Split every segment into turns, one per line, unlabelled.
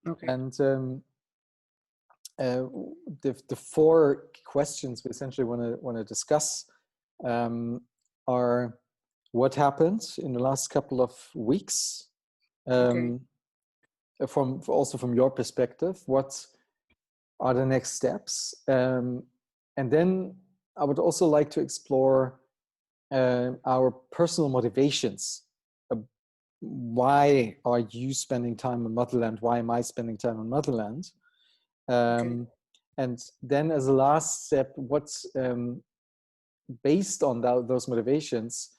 Okay.
And the four questions we essentially want to discuss are what happened in the last couple of weeks,
Okay.
also from your perspective, what are the next steps, and then I would also like to explore our personal motivations. Why are you spending time on Motherland? Why am I spending time on Motherland?
Okay.
And then as a last step, what's based on those motivations,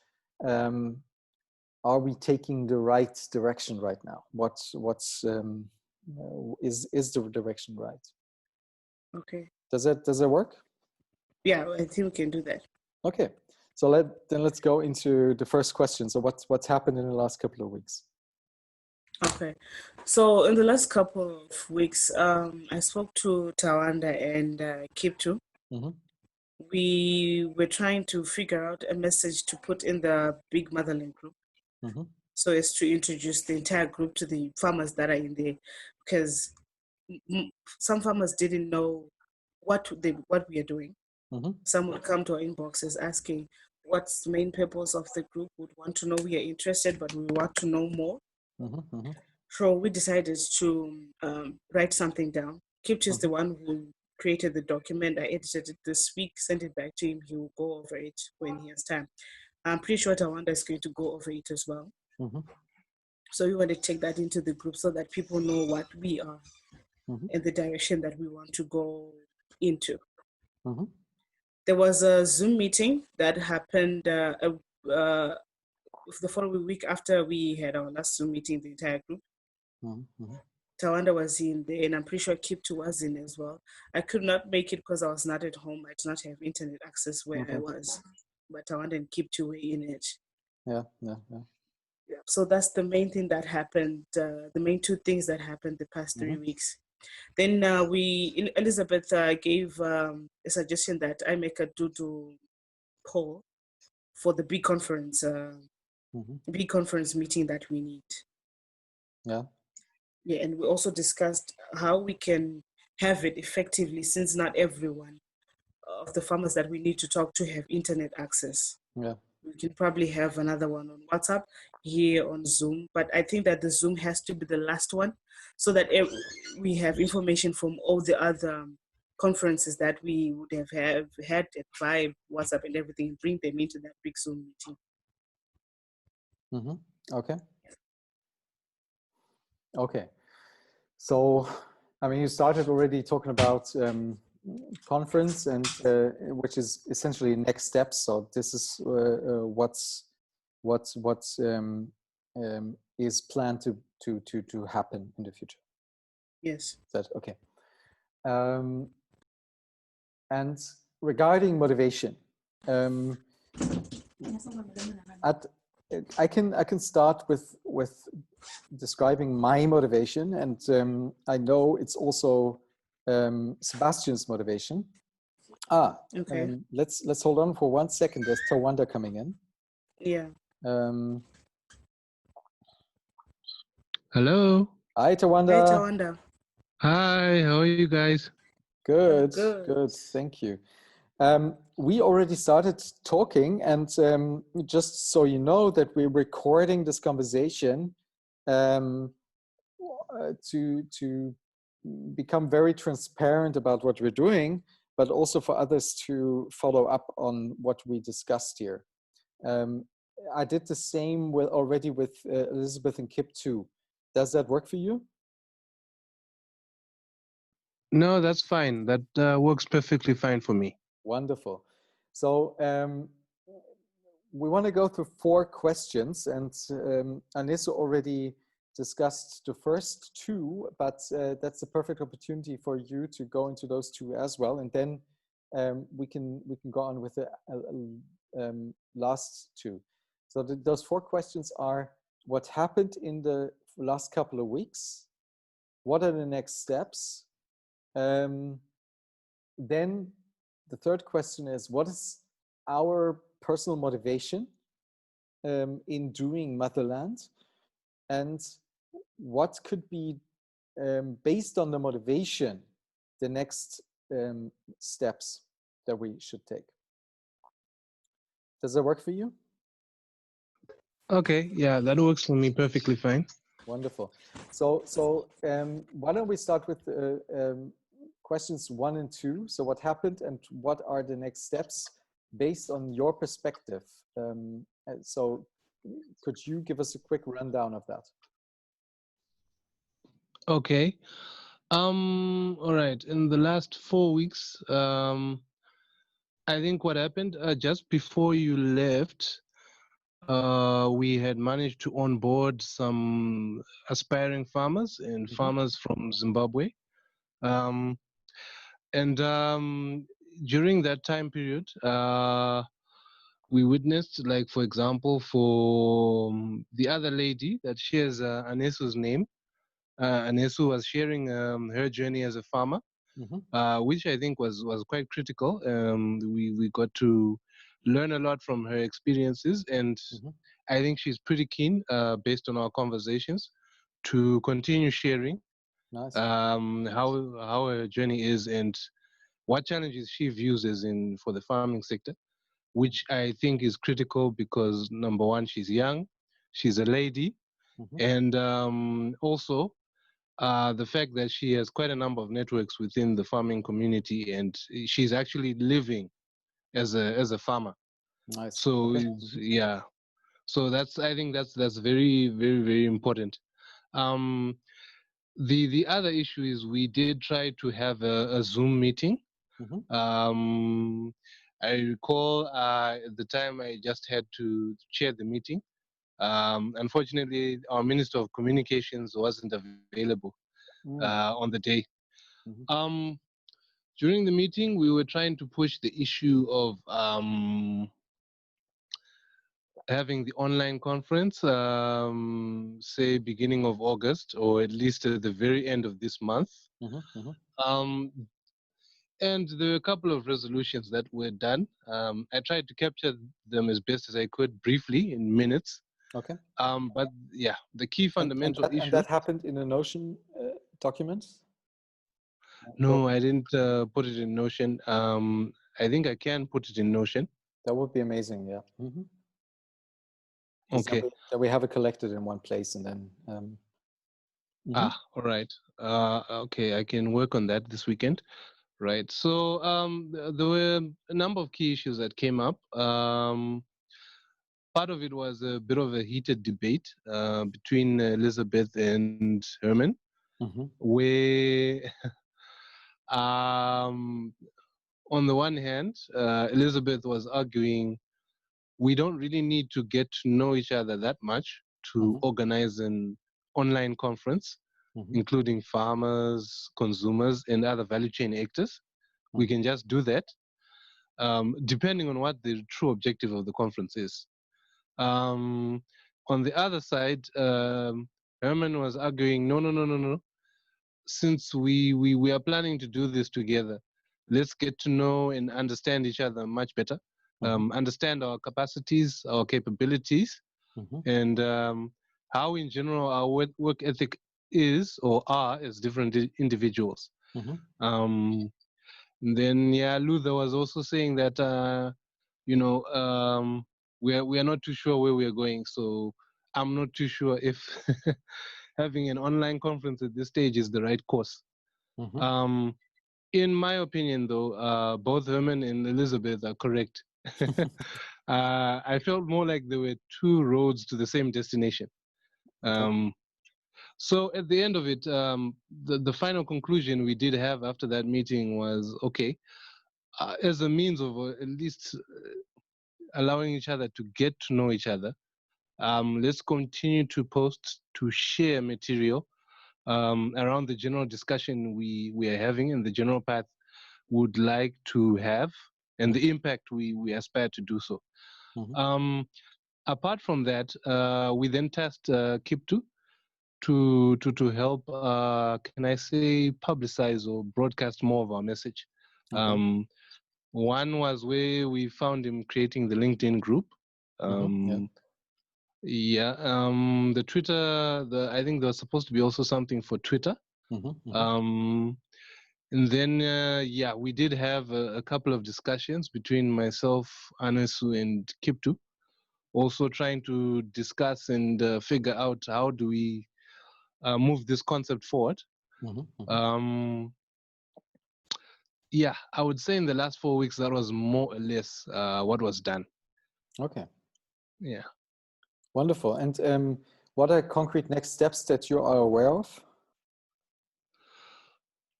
are we taking the right direction right now? Is the direction right?
Okay.
Does that work?
Yeah, I think we can do that.
Okay, so let's go into the first question. So what's happened in the last couple of weeks?
Okay. So in the last couple of weeks, I spoke to Tawanda and Kiptu.
Mm-hmm.
We were trying to figure out a message to put in the big Motherland group.
Mm-hmm.
So as to introduce the entire group to the farmers that are in there, because some farmers didn't know what we are doing.
Mm-hmm.
Some would come to our inboxes asking what's the main purpose of the group, would want to know we are interested, but we want to know more.
Mm-hmm. Mm-hmm.
So we decided to write something down. Kipch is the one who created the document. I edited it this week, sent it back to him. He will go over it when he has time. I'm pretty sure Tawanda is going to go over it as well.
Mm-hmm.
So we want to take that into the group so that people know what we are
Mm-hmm.
and the direction that we want to go into.
Mm-hmm.
There was a Zoom meeting that happened the following week after we had our last Zoom meeting, the entire group.
Mm-hmm.
Tawanda was in there, and I'm pretty sure Kiptu was in as well. I could not make it because I was not at home. I did not have internet access where I was, but Tawanda and Kiptu were in it.
Yeah.
So that's the main thing that happened. The main two things that happened the past 3 weeks. Then Elizabeth gave a suggestion that I make a doodle poll for the big conference meeting that we need.
Yeah.
Yeah, and we also discussed how we can have it effectively, since not everyone of the farmers that we need to talk to have internet access.
Yeah.
We can probably have another one on WhatsApp, here on Zoom, but I think that the Zoom has to be the last one so that we have information from all the other conferences that we would have had via WhatsApp and everything, bring them into that big Zoom meeting.
Mm-hmm. Okay. So, I mean, you started already talking about conference, and which is essentially next steps. So this is what is planned to happen in the future.
Yes.
Is that okay? And regarding motivation, I can start with describing my motivation, and I know it's also Sebastian's motivation.
Okay.
Let's hold on for 1 second. There's Tawanda coming in.
Yeah.
Hello.
Hi, Tawanda.
Hi, Tawanda.
Hi, how are you guys?
Good. Thank you. We already started talking, and just so you know that we're recording this conversation to become very transparent about what we're doing, but also for others to follow up on what we discussed here. I did the same already with Elizabeth and Kip too. Does that work for you?
No, that's fine. That works perfectly fine for me.
Wonderful. So we want to go through 4 questions, and Aniso already discussed the first 2, but that's a perfect opportunity for you to go into those 2 as well, and then we can go on with the last 2. So those 4 questions are: what happened in the last couple of weeks? What are the next steps? Then the third question is, what is our personal motivation in doing Motherland? And what could be based on the motivation, the next steps that we should take. Does that work for you?
Okay, yeah, that works for me perfectly fine.
Wonderful. So why don't we start with questions 1 and 2? So what happened and what are the next steps based on your perspective? So could you give us a quick rundown of that?
Okay. All right. In the last 4 weeks, I think what happened just before you left, we had managed to onboard some aspiring farmers and farmers from Zimbabwe. And during that time period, we witnessed, like, for example, for the other lady that shares Aniso's name, Aniso was sharing her journey as a farmer, which I think was quite critical. We got to learn a lot from her experiences, and I think she's pretty keen, based on our conversations, to continue sharing how her journey is and what challenges she views as in for the farming sector, which I think is critical because, number one, she's young, she's a lady, and also the fact that she has quite a number of networks within the farming community, and she's actually living as a farmer.
Nice.
So yeah, so I think that's very, very, very important. The other issue is we did try to have a Zoom meeting. I recall at the time I just had to chair the meeting. Unfortunately, our Minister of Communications wasn't available on the day. During the meeting, we were trying to push the issue of having the online conference, say beginning of August, or at least at the very end of this month. And there were a couple of resolutions that were done. I tried to capture them as best as I could briefly in minutes.
Okay.
But yeah, the key fundamental issue.
And that happened in a Notion document?
No, I didn't put it in Notion. I think I can put it in Notion.
That would be amazing, yeah.
Okay.
That we have it collected in one place and then.
All right. Okay, I can work on that this weekend. Right. So there were a number of key issues that came up. Part of it was a bit of a heated debate between Elizabeth and Herman, where on the one hand, Elizabeth was arguing we don't really need to get to know each other that much to organize an online conference, including farmers, consumers, and other value chain actors. We can just do that, depending on what the true objective of the conference is. On the other side, Herman was arguing, no. Since we are planning to do this together, let's get to know and understand each other much better, understand our capacities, our capabilities, and how in general our work ethic is or are as different individuals. Then Luther was also saying that we are not too sure where we are going, so I'm not too sure if having an online conference at this stage is the right course. In my opinion, though, both Herman and Elizabeth are correct. I felt more like there were two roads to the same destination. So at the end of it, the final conclusion we did have after that meeting was, okay, as a means of at least allowing each other to get to know each other, let's continue to post, to share material around the general discussion we are having and the general path would like to have and the impact we aspire to do so. Apart from that, we then tasked Kiptu to help, can I say, publicize or broadcast more of our message. One was where we found him creating the LinkedIn group. The Twitter, I think there was supposed to be also something for Twitter. And then, yeah, we did have a couple of discussions between myself, Aniso, and Kiptu, also trying to discuss and figure out how do we move this concept forward. Yeah, I would say in the last 4 weeks, that was more or less what was done.
Okay.
Yeah.
Wonderful. And what are concrete next steps that you are aware of?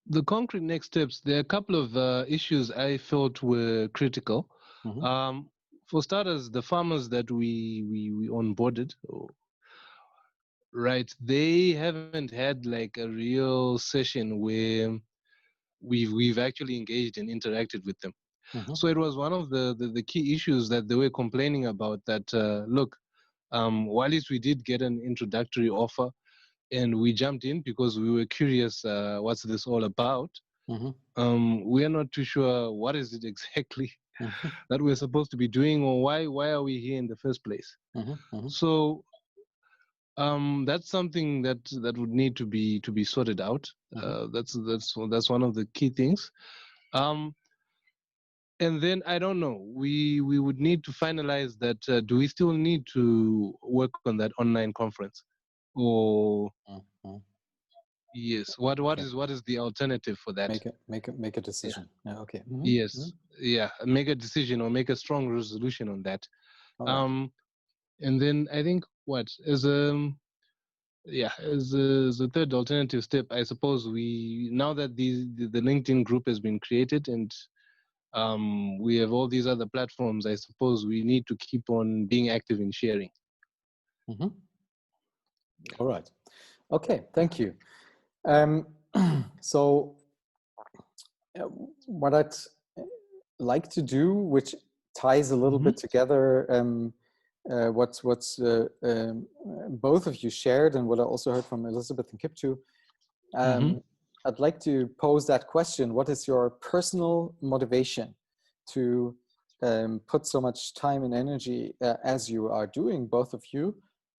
The concrete next steps, there are a couple of issues I felt were critical. For starters, the farmers that we onboarded, right, they haven't had like a real session where we've actually engaged and interacted with them. So it was one of the key issues that they were complaining about, that look, while we did get an introductory offer and we jumped in because we were curious what's this all about, we are not too sure what is it exactly that we're supposed to be doing, or why are we here in the first place. So that's something that would need to be sorted out. That's one of the key things. And then I don't know, we would need to finalize that. Do we still need to work on that online conference, or yes, what is the alternative for that?
Make a decision. Yeah. Okay.
Yes. Yeah, make a decision or make a strong resolution on that.
Right.
And then I think what as a third alternative step, I suppose, we, now that the LinkedIn group has been created and we have all these other platforms, I suppose we need to keep on being active in sharing.
All right. Okay, thank you. So what I'd like to do, which ties a little bit together what's both of you shared and what I also heard from Elizabeth and Kiptu, I'd like to pose that question: what is your personal motivation to put so much time and energy as you are doing, both of you,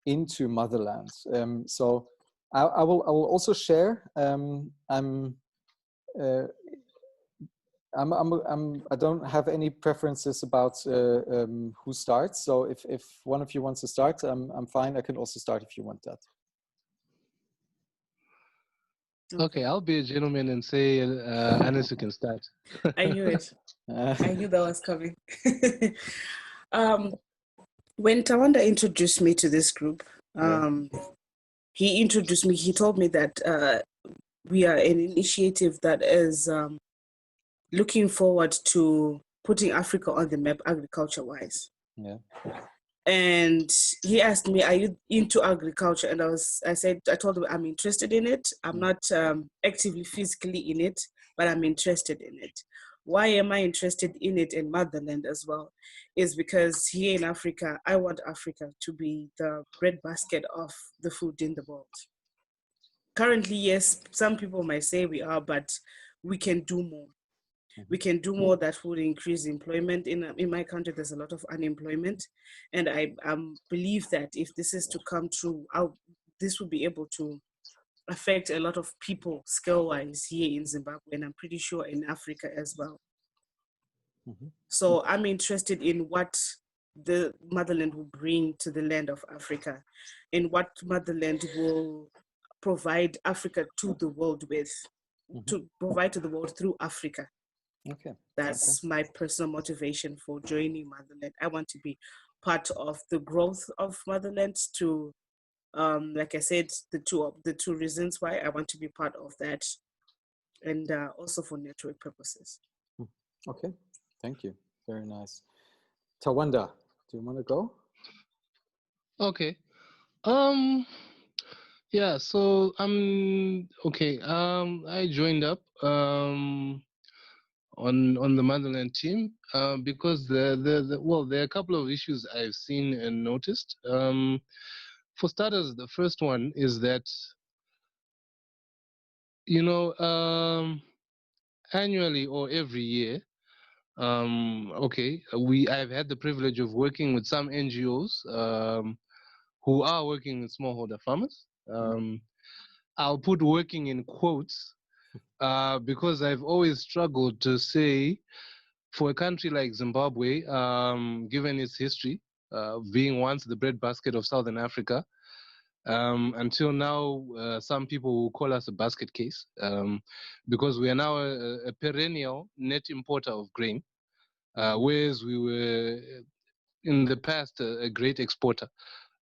into Motherland? So I will also share. I don't have any preferences about who starts. So if one of you wants to start, I'm fine. I can also start if you want that.
Okay, I'll be a gentleman and say Aniso can start.
I knew it. I knew that was coming. When Tawanda introduced me to this group, he introduced me. He told me that we are an initiative that is looking forward to putting Africa on the map agriculture-wise.
Yeah.
And he asked me, "Are you into agriculture?" And I told him I'm interested in it. I'm not actively physically in it, but I'm interested in it. Why am I interested in it in Motherland as well? Is because here in Africa, I want Africa to be the breadbasket of the food in the world. Currently, yes, some people might say we are, but we can do more. We can do more that would increase employment. In my country, there's a lot of unemployment. And I believe that if this is to come true, this will be able to affect a lot of people scale-wise here in Zimbabwe, and I'm pretty sure in Africa as well. So I'm interested in what the Motherland will bring to the land of Africa, and what Motherland will provide Africa to the world with, to provide to the world through Africa.
Okay.
That's my personal motivation for joining Motherland. I want to be part of the growth of Motherland to, like I said, the two reasons why I want to be part of that, and also for network purposes.
Okay, thank you. Very nice. Tawanda, do you want to go?
Okay. Yeah, so okay. I joined up on the Motherland team because there are a couple of issues I've seen and noticed. For starters, the first one is that, you know, annually or every year, I've had the privilege of working with some NGOs who are working with smallholder farmers. I'll put working in quotes, because I've always struggled to say, for a country like Zimbabwe, given its history, being once the breadbasket of Southern Africa, until now, some people will call us a basket case, because we are now a perennial net importer of grain, whereas we were in the past a great exporter,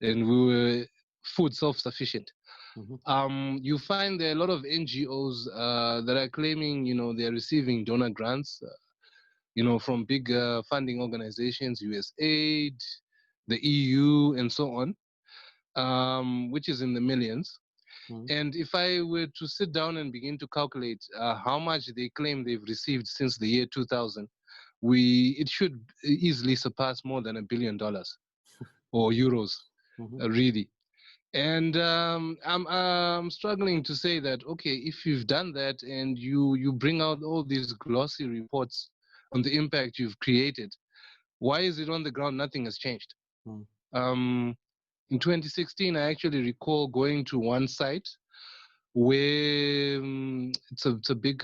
and we were food self-sufficient. You find there are a lot of NGOs that are claiming, they're receiving donor grants, from big funding organizations, USAID, the EU, and so on, which is in the millions. And if I were to sit down and begin to calculate how much they claim they've received since the year 2000, it should easily surpass more than $1 billion or euros, really. And I'm struggling to say that, okay, if you've done that and you bring out all these glossy reports on the impact you've created, why is it on the ground nothing has changed? In 2016, I actually recall going to one site where it's a big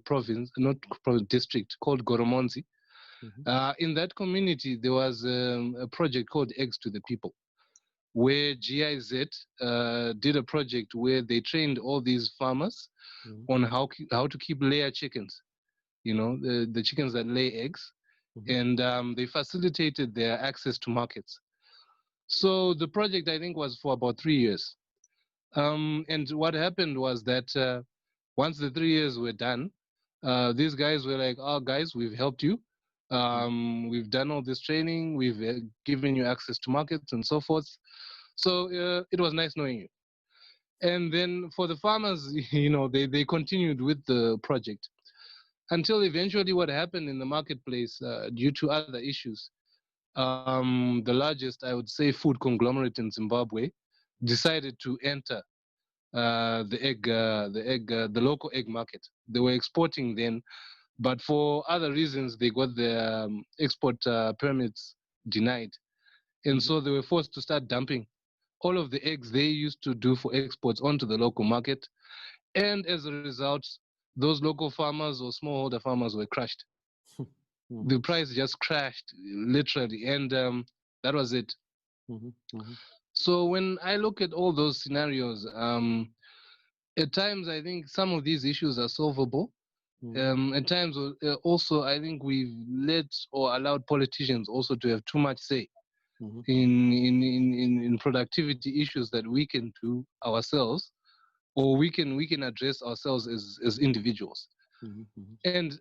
province, not province, district called Goromonzi. In that community, there was a project called Eggs to the People, where GIZ did a project where they trained all these farmers on how to keep layer chickens, the chickens that lay eggs, and they facilitated their access to markets. So the project, I think, was for about 3 years. And what happened was that once the 3 years were done, these guys were like, "Oh, guys, we've helped you. We've done all this training. We've given you access to markets and so forth. So it was nice knowing you." And then for the farmers, they continued with the project until eventually what happened in the marketplace, due to other issues, the largest, I would say, food conglomerate in Zimbabwe decided to enter the local egg market. They were exporting then, but for other reasons, they got their export permits denied. And so they were forced to start dumping all of the eggs they used to do for exports onto the local market. And as a result, those local farmers or smallholder farmers were crushed. The price just crashed, literally, and that was it. So when I look at all those scenarios, at times I think some of these issues are solvable. At times also I think we've let or allowed politicians also to have too much say in productivity issues that we can do ourselves, or we can address ourselves as individuals. And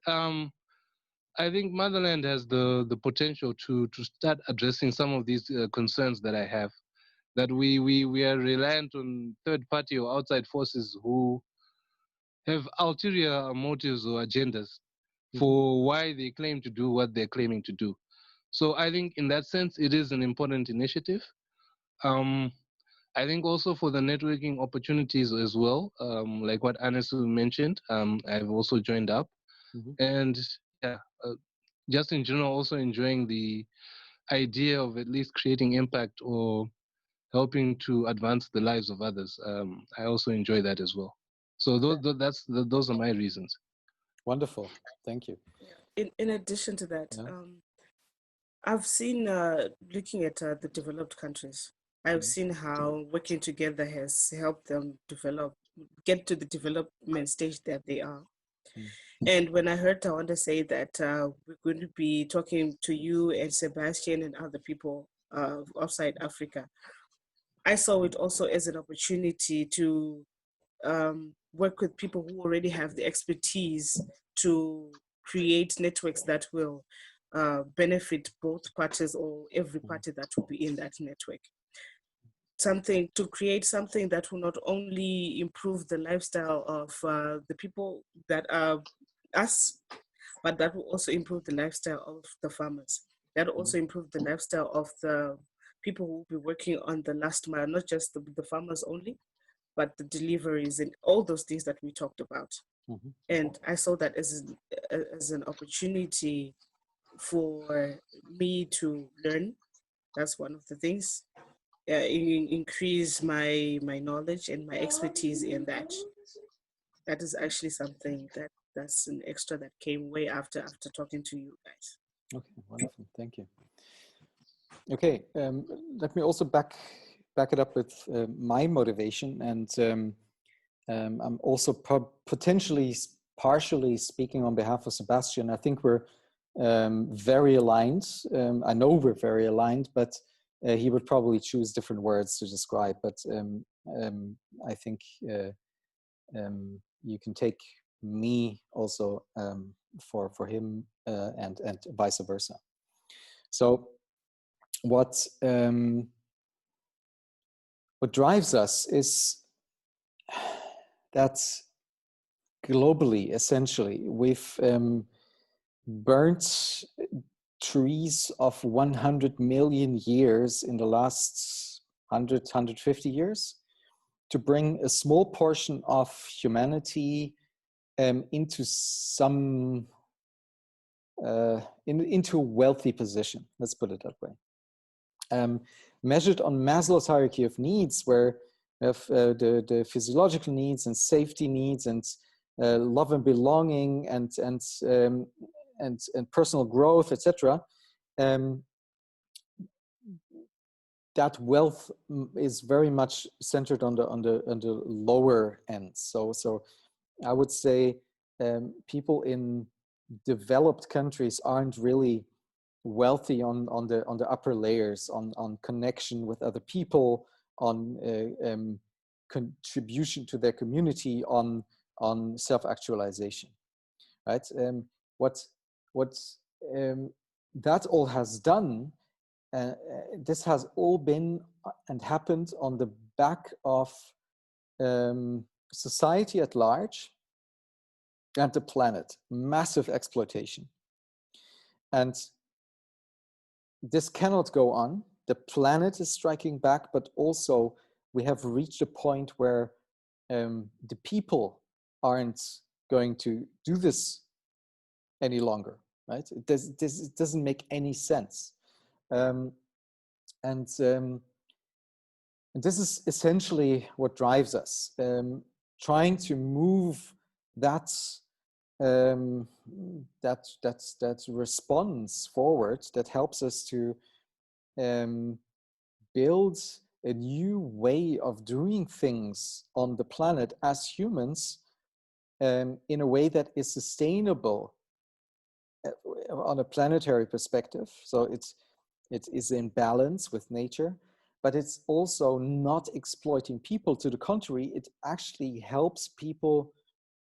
I think Motherland has the potential to start addressing some of these concerns that I have, that we are reliant on third party or outside forces who have ulterior motives or agendas for why they claim to do what they're claiming to do. So I think in that sense, it is an important initiative. I think also for the networking opportunities as well, like what Aniso mentioned, I've also joined up. And yeah, just in general, also enjoying the idea of at least creating impact or helping to advance the lives of others. I also enjoy that as well. So those are my reasons.
Wonderful, thank you.
In addition to that, I've seen, looking at the developed countries, I've seen how working together has helped them get to the development stage that they are. And when I heard Tawanda say that we're going to be talking to you and Sebastian and other people outside Africa, I saw it also as an opportunity to work with people who already have the expertise to create networks that will benefit both parties or every party that will be in that network. To create something that will not only improve the lifestyle of the people that are us, but that will also improve the lifestyle of the farmers. That will also improve the lifestyle of the people who will be working on the last mile, not just the farmers only, but the deliveries and all those things that we talked about. And I saw that as an opportunity for me to learn. That's one of the things. increase my knowledge and my expertise in that. That is actually something that's an extra that came way after talking to you guys.
Okay, wonderful. Thank you. Okay, let me also back it up with my motivation, and I'm also potentially partially speaking on behalf of Sebastian. I think we're very aligned. I know we're very aligned, but he would probably choose different words to describe. But I think you can take me also for him, and vice versa. So what drives us is that globally, essentially, we've burnt trees of 100 million years in the last 150 years to bring a small portion of humanity into some into a wealthy position. Let's put it that way. Measured on Maslow's hierarchy of needs, where we have the physiological needs and safety needs and love and belonging and personal growth, etc. That wealth is very much centered on the lower end. So I would say people in developed countries aren't really wealthy on the upper layers, on connection with other people, on contribution to their community, on self-actualization, right? What that all has done, this has all been and happened on the back of society at large and the planet. Massive exploitation. And this cannot go on. The planet is striking back, but also we have reached a point where the people aren't going to do this any longer, right? It doesn't make any sense. And this is essentially what drives us, trying to move that response forward, that helps us to build a new way of doing things on the planet as humans, in a way that is sustainable on a planetary perspective. So it is in balance with nature, but it's also not exploiting people. To the contrary, it actually helps people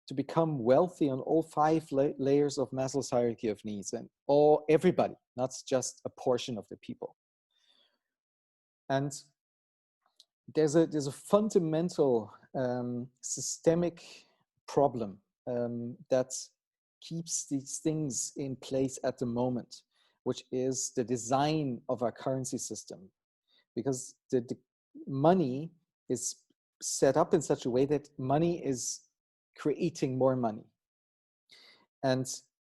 to become wealthy on all 5 layers of Maslow's hierarchy of needs, and everybody, not just a portion of the people. And there's a fundamental systemic problem that keeps these things in place at the moment, which is the design of our currency system. Because the money is set up in such a way that money is creating more money. And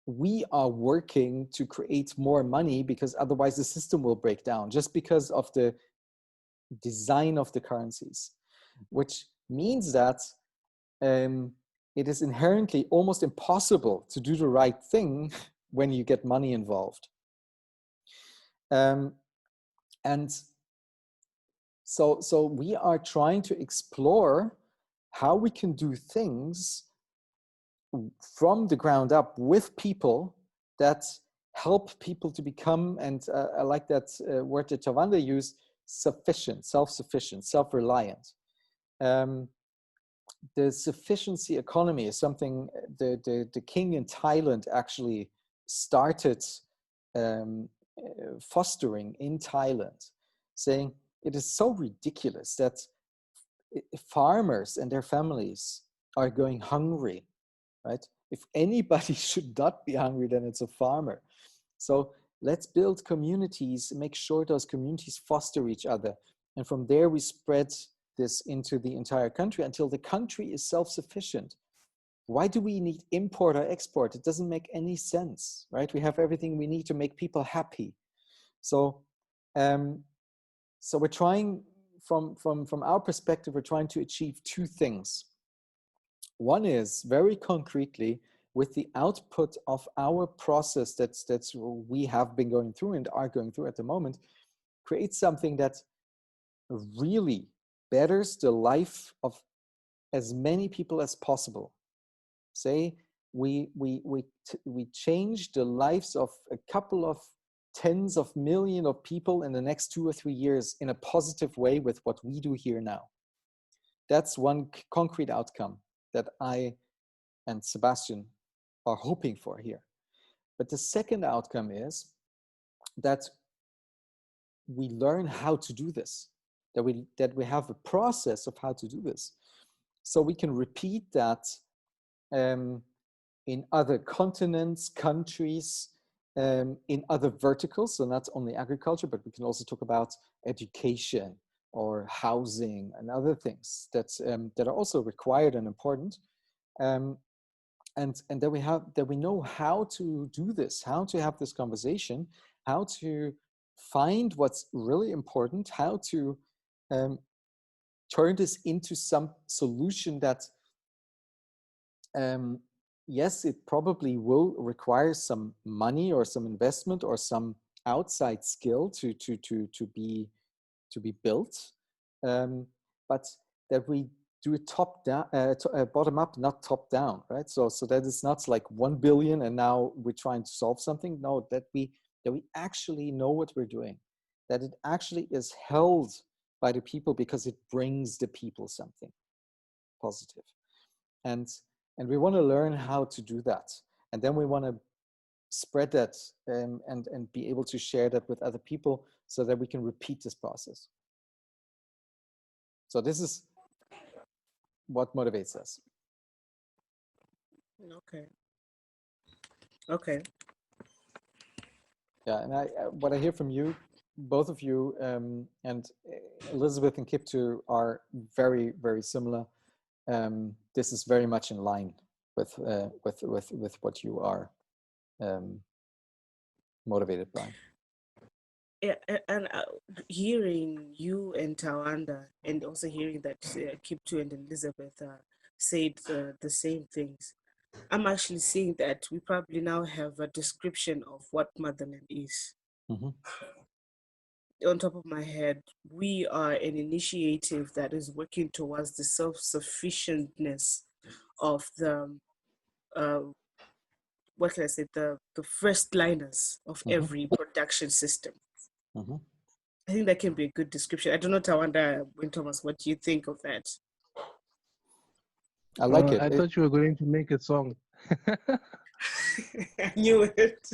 we are working to create more money because otherwise the system will break down, just because of the design of the currencies, which means that it is inherently almost impossible to do the right thing when you get money involved. And so we are trying to explore how we can do things from the ground up with people that help people to become, and I like that word that Chavanda used, sufficient, self-sufficient, self-reliant. The sufficiency economy is something the king in Thailand actually started fostering in Thailand, saying it is so ridiculous that farmers and their families are going hungry, right? If anybody should not be hungry, then it's a farmer. So let's build communities, make sure those communities foster each other. And from there, we spread this into the entire country until the country is self-sufficient. Why do we need import or export? It doesn't make any sense, right? We have everything we need to make people happy. So, so we're trying from our perspective, we're trying to achieve two things. One is very concretely, with the output of our process that's we have been going through and are going through at the moment, create something that really betters the life of as many people as possible. Say we change the lives of a couple of tens of millions of people in the next 2 or 3 years in a positive way with what we do here now. That's one concrete outcome that I and Sebastian are hoping for here. But the second outcome is that we learn how to do this, that we have a process of how to do this. So we can repeat that in other continents, countries, in other verticals. So not only agriculture, but we can also talk about education or housing and other things that are also required and important. And that we know how to do this, how to have this conversation, how to find what's really important, how to turn this into some solution that, yes, it probably will require some money or some investment or some outside skill to be built, but that we do it top down, bottom up, not top down, right? So that it's not like 1 billion and now we're trying to solve something. No, that we actually know what we're doing, that it actually is held by the people because it brings the people something positive. And we want to learn how to do that. And then we want to spread that and be able to share that with other people so that we can repeat this process. So this is what motivates us.
Okay.
Yeah, and what I hear from you, both of you, and Elizabeth and Kiptu are very, very similar. This is very much in line with what you are motivated by.
Yeah, and hearing you and Tawanda, and also hearing that Kiptu and Elizabeth said the same things, I'm actually seeing that we probably now have a description of what motherland is.
Mm-hmm.
On top of my head, we are an initiative that is working towards the self-sufficientness of the what can I say, the first liners of
Mm-hmm.
every production system.
Mm-hmm.
I think that can be a good description. I don't know, Tawanda and Thomas, what do you think of that?
I like it.
I thought you were going to make a song.
I knew it.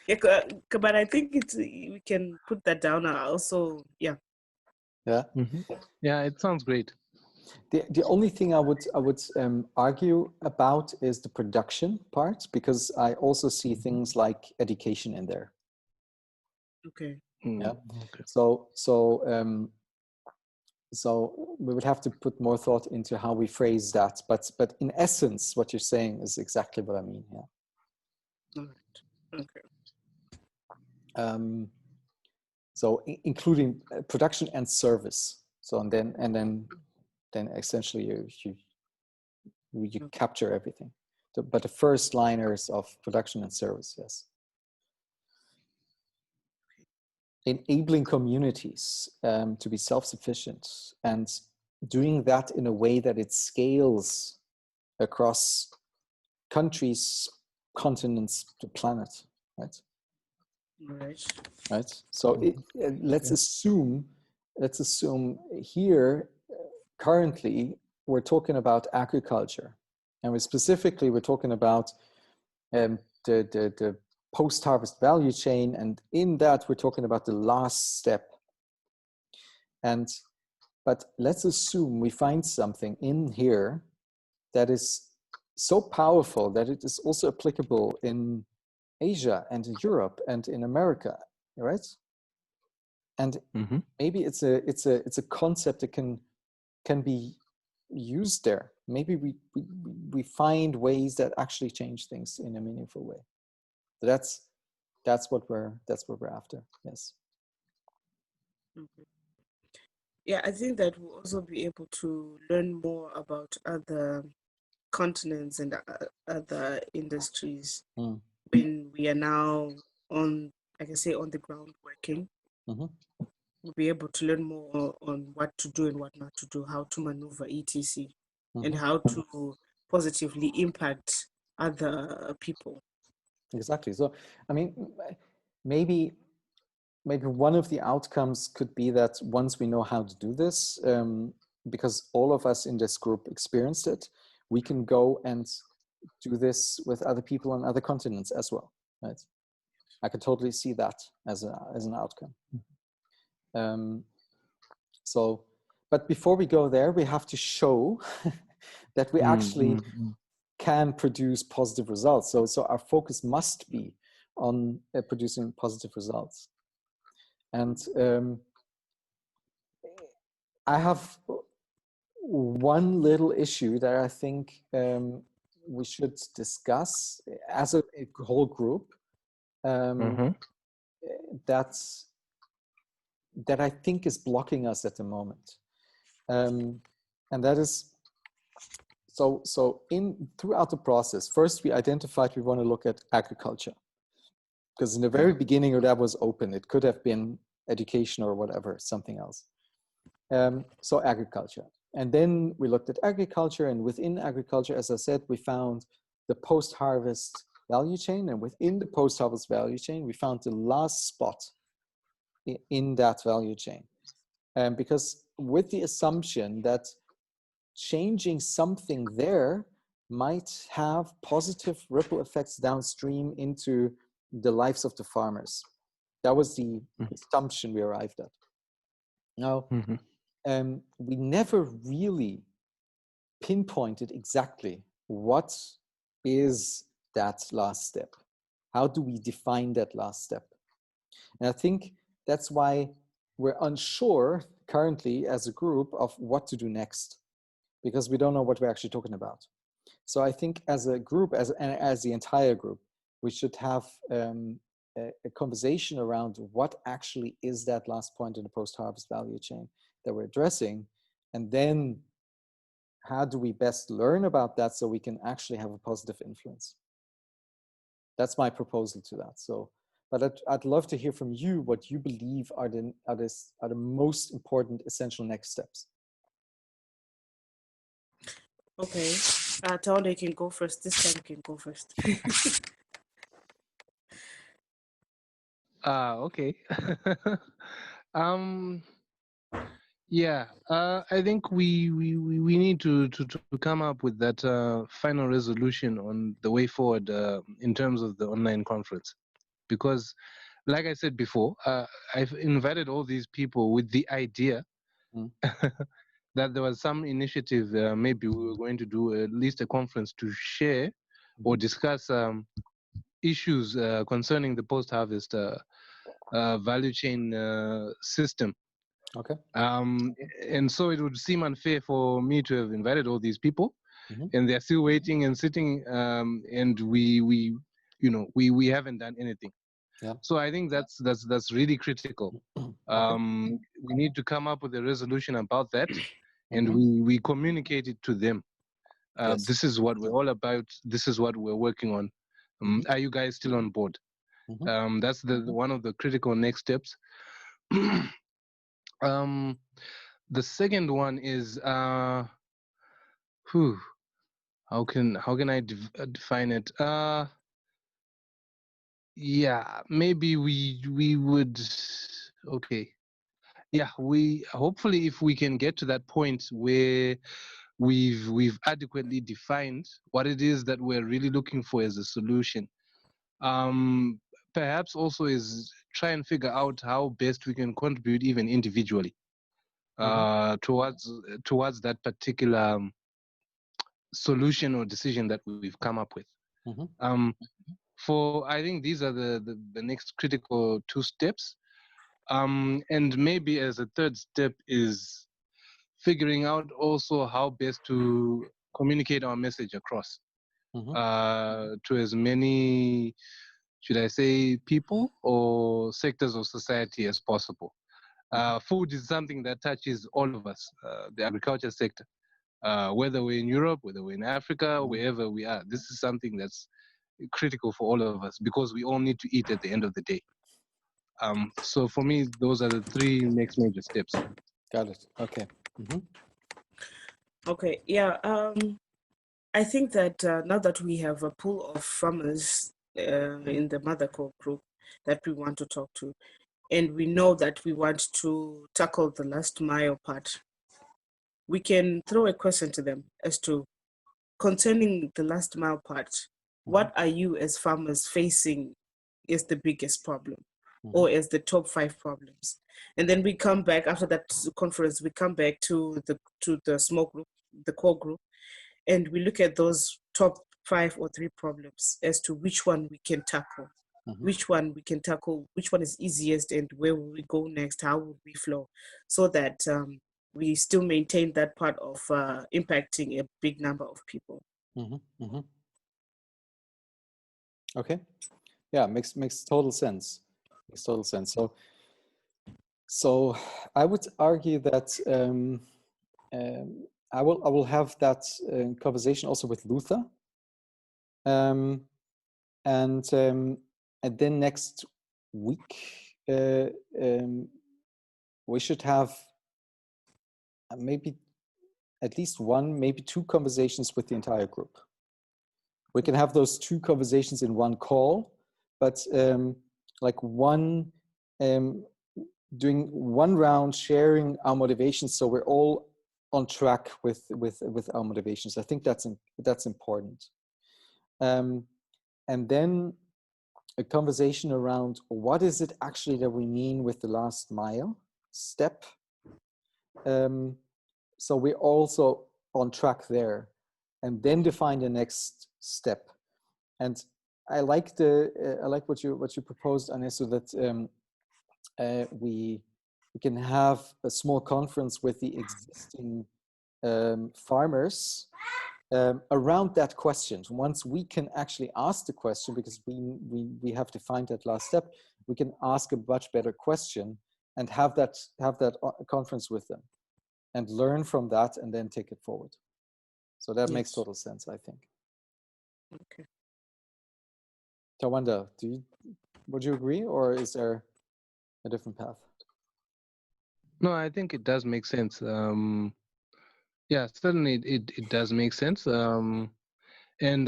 Yeah, but I think we can put that down also. Yeah.
Yeah.
Mm-hmm. Yeah, it sounds great.
The only thing I would argue about is the production part, because I also see things like education in there.
Okay.
Yeah.
Okay.
So we would have to put more thought into how we phrase that, but in essence, what you're saying is exactly what I mean. Yeah.
All right. Okay.
So including production and service. So and then essentially you capture everything. But the first liners of production and service, yes. Enabling communities to be self-sufficient and doing that in a way that it scales across countries, continents, the planet, right? Right. So let's assume here currently we're talking about agriculture, and we're talking about the post-harvest value chain, and in that we're talking about the last step. But let's assume we find something in here that is so powerful that it is also applicable in Asia and in Europe and in America, right? And maybe it's a concept that can be used there. Maybe we find ways that actually change things in a meaningful way. So that's what we're after. Yes.
Okay. Yeah, I think that we'll also be able to learn more about other continents and other industries
Mm.
when we are now on, like I say, on the ground working.
Mhm.
We'll be able to learn more on what to do and what not to do, how to maneuver, etc., and
Mhm.
how to positively impact other people.
Exactly. So, I mean, maybe one of the outcomes could be that once we know how to do this, because all of us in this group experienced it, we can go and do this with other people on other continents as well, right? I could totally see that as an outcome. So, but before we go there, we have to show that we actually can produce positive results. So our focus must be on producing positive results. And I have one little issue that I think we should discuss as a whole group. That I think is blocking us at the moment, and that is so in throughout the process. First, we identified we want to look at agriculture, because in the very beginning that was open. It could have been education or whatever, something else. So agriculture. And then we looked at agriculture, and within agriculture, as I said, we found the post-harvest value chain. And within the post-harvest value chain, we found the last spot in that value chain. Because with the assumption that changing something there might have positive ripple effects downstream into the lives of the farmers. That was the assumption we arrived at. Now, we never really pinpointed exactly what is that last step. How do we define that last step? And I think that's why we're unsure currently as a group of what to do next, because we don't know what we're actually talking about. So I think as a group, as the entire group, we should have a conversation around what actually is that last point in the post-harvest value chain that we're addressing, and then how do we best learn about that so we can actually have a positive influence. That's my proposal to that. So, but I'd love to hear from you what you believe are the most important essential next steps.
Okay, Taonde can go first. This time you can go first.
Okay. Yeah, I think we need to come up with that final resolution on the way forward in terms of the online conference, because, like I said before, I've invited all these people with the idea that there was some initiative. Maybe we were going to do at least a conference to share or discuss issues concerning the post-harvest value chain system.
Okay.
And so it would seem unfair for me to have invited all these people, and they're still waiting and sitting, and we haven't done anything.
Yeah.
So I think that's really critical. We need to come up with a resolution about that, and we communicate it to them.
Yes.
This is what we're all about. This is what we're working on. Are you guys still on board? That's the one of the critical next steps. The second one is how can I define it? Yeah, maybe we would. Okay. Yeah, we hopefully, if we can get to that point where we've adequately defined what it is that we're really looking for as a solution. Perhaps also is try and figure out how best we can contribute even individually towards that particular solution or decision that we've come up with. For I think these are the next critical two steps. And maybe as a third step is figuring out also how best to communicate our message across to as many, should I say, people or sectors of society as possible. Food is something that touches all of us, the agriculture sector. Whether we're in Europe, whether we're in Africa, wherever we are, this is something that's critical for all of us because we all need to eat at the end of the day. So for me, those are the three next major steps.
Got it. Okay.
Okay. Yeah. I think that now that we have a pool of farmers in the Mother Core group that we want to talk to, and we know that we want to tackle the last mile part, we can throw a question to them as to, concerning the last mile part, what are you as farmers facing is the biggest problem or as the top 5 problems? And then we come back after that conference, we come back to the small group, the core group, and we look at those top 5 or 3 problems as to which one we can tackle, which one is easiest, and where will we go next, how will we flow, so that we still maintain that part of impacting a big number of people.
Okay. Yeah, makes total sense. Makes total sense. So I would argue that I will have that conversation also with Luther, and then next week we should have maybe at least 1, maybe 2 conversations with the entire group. We can have those 2 conversations in one call, but like doing one round, sharing our motivations, so we're all on track with our motivations. I think that's important. And then a conversation around what is it actually that we mean with the last mile step. So we're also on track there, and then define the next step. And I like what you proposed, Aniso, that we can have a small conference with the existing farmers around that question. Once we can actually ask the question, because we have defined that last step, we can ask a much better question and have that conference with them and learn from that and then take it forward. So that makes total sense, I think.
Okay.
Tawanda, would you agree, or is there a different path?
No, I think it does make sense. Yeah, certainly it does make sense. And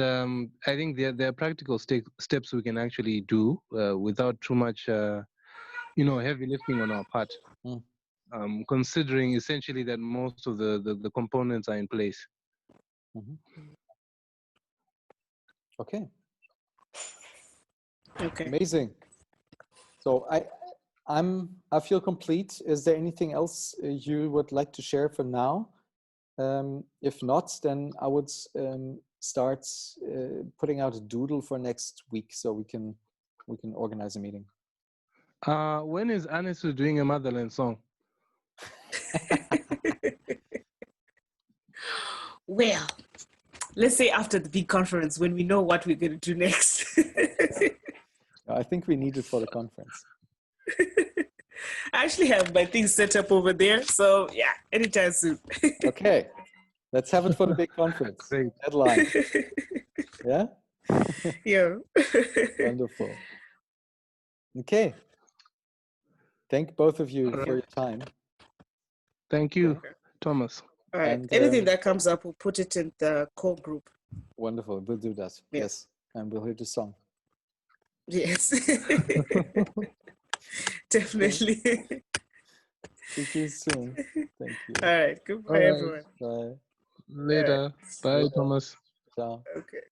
I think there are practical steps we can actually do without too much, heavy lifting on our part. Considering essentially that most of the components are in place.
Okay.
Okay.
Amazing. So I feel complete. Is there anything else you would like to share for now? If not, then I would start putting out a doodle for next week so we can organize a meeting.
When is Aniso doing a Motherland song?
Well, let's say after the big conference, when we know what we're going to do next.
I think we need it for the conference.
I actually have my things set up over there, so yeah, anytime soon.
Okay, let's have it for the big conference.
Great.
Deadline. Yeah?
Yeah.
Wonderful. Okay. Thank both of you for your time.
Thank you, Thomas.
All right.
And,
anything that comes up, we'll put it in the core group.
Wonderful. We'll do that. Yes. And we'll hear the song.
Yes. Definitely.
See you soon. Thank you.
All right. Goodbye,
All right.
everyone.
Bye.
Later.
Right.
Bye, Thomas.
Ciao.
Okay.